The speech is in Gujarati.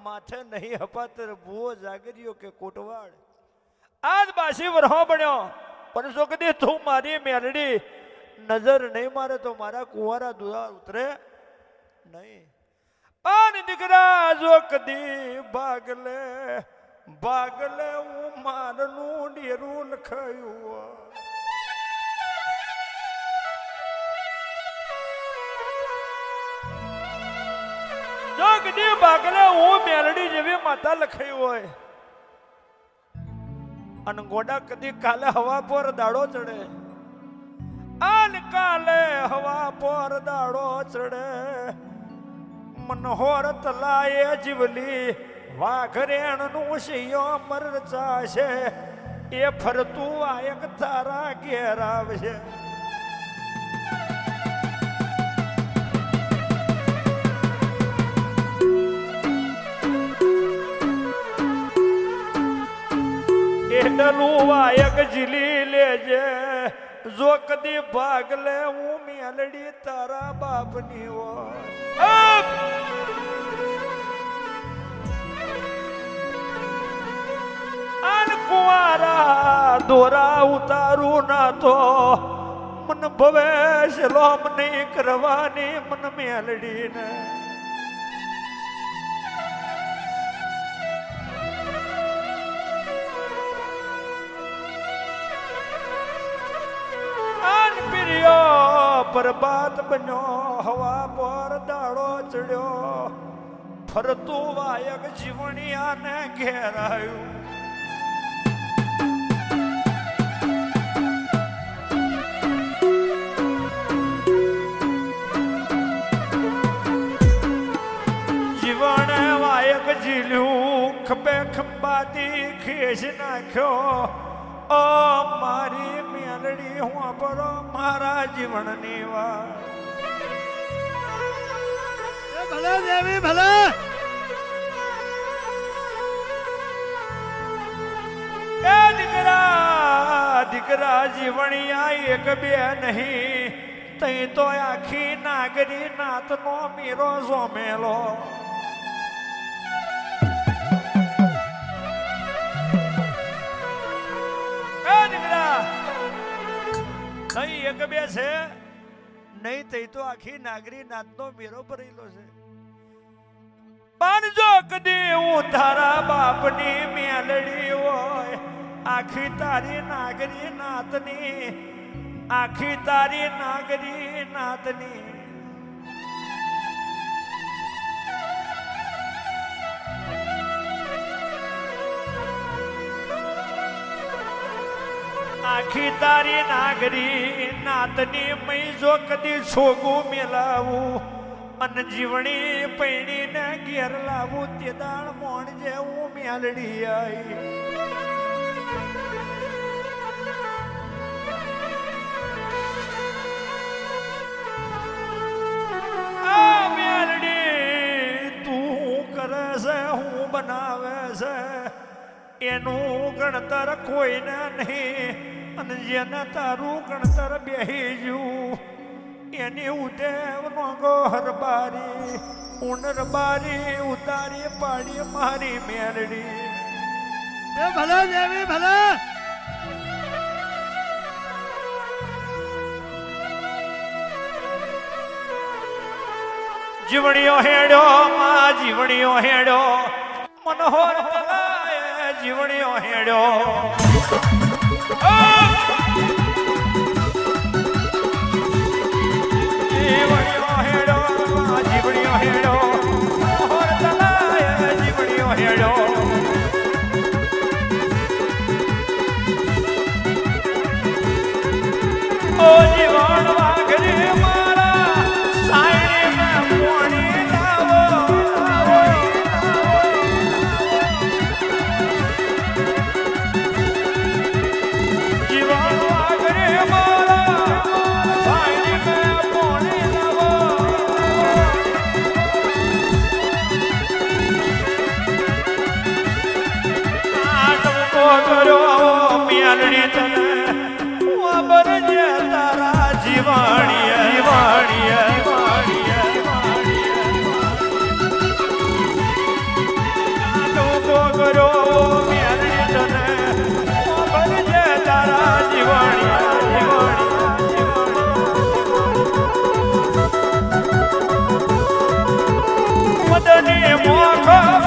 માથે નહીં હપાતર ભૂવો જાગરિયો કે કોટવાડ આજ બાસી વરહો બન્યો પણ જો કદી તું મારી મેલડી નજર નહીં મારે તો મારા કુંવારા દુઆ ઉતરે નહીં. પણ દીકરા જો કદી ભાગલે ભાગલે હું મારનું ડેરું લખાયું જો કદી ભાગલે હું મેલડી જેવી માતા લખાઈ હોય અને ગોડા કદી કાલે હવા પર દાડો ચડે આન કાલે હવા પર દાડો ચડે મનોહર તલાએ જીવલી વાઘરેણ નું શિયો મરચા છે એ ફરતું આયક તારા ઘેર આવશે. ડલું વાયક ઝીલી લેજે જો કદી ભાગલે હું મેલડી તારા બાપની હોય. આન કુંવારા દોરા ઉતારું ના તો મન ભવેશ લોમ નહીં કરવાની મન મેલડી ને બરબાદ બન્યો હવા પર દાડો ચડ્યો ફરતું વાયક જીવણિયાને ઘેરાયું. જીવણે વાયક ઝીલ્યું ખભે ખંભાતી ખેસ નાખ્યો ઓ મારી મેલડી હું પરો મારા જીવનની વાત. ભલે દેવી ભલે એ દીકરા દીકરા જીવણિયા એક બે નહીં તઈ તો આખી નાગરી નાતનો મીરો જોમેલો. નહીં એક બે છે નહીં તઈ તો આખી નાગરી નાતનો મેરો ભરેલો છે. પણ જો કદી હું તારા બાપની મેલડી હોય આખી તારી નાગરી નાતની આખી તારી નાગરી નાતની આખી તારી નાગરી નાતની મય જો કદી છોગું મેલાવું અને જીવણી પૈણીને ઘેર લાવું તે દાળ મોણ જેવું મેલડી આઈ. આ મેલડી તું કરે છે હું બનાવે છે એનું ગણતર કોઈને નહીં અને જેને તારું ગણતર બેહી જયું એની ઉદેવ નો ગો હરબારી ઉનરબારી ઉતારી પાડી મારી મેલડી. એ ભલે દેવી ભલે જીવણીઓ હેડ્યો માં જીવણીઓ હેડ્યો મનોહર જીવણીઓ હેડ્યો જીવણીઓ હેડ્યો જીવણીઓ હેડ્યો મનોહર તલાય જીવણીઓ હેડ્યો. ઓ જીવણ વાઘરી મારા સાયણે પોણી લાવો મેલડી તને ખબર છે તારા જીવાણીએ જીવાણીએ કર્યો મેલડી તને ખબર છે તારા જીવાણીએ મદની મોખ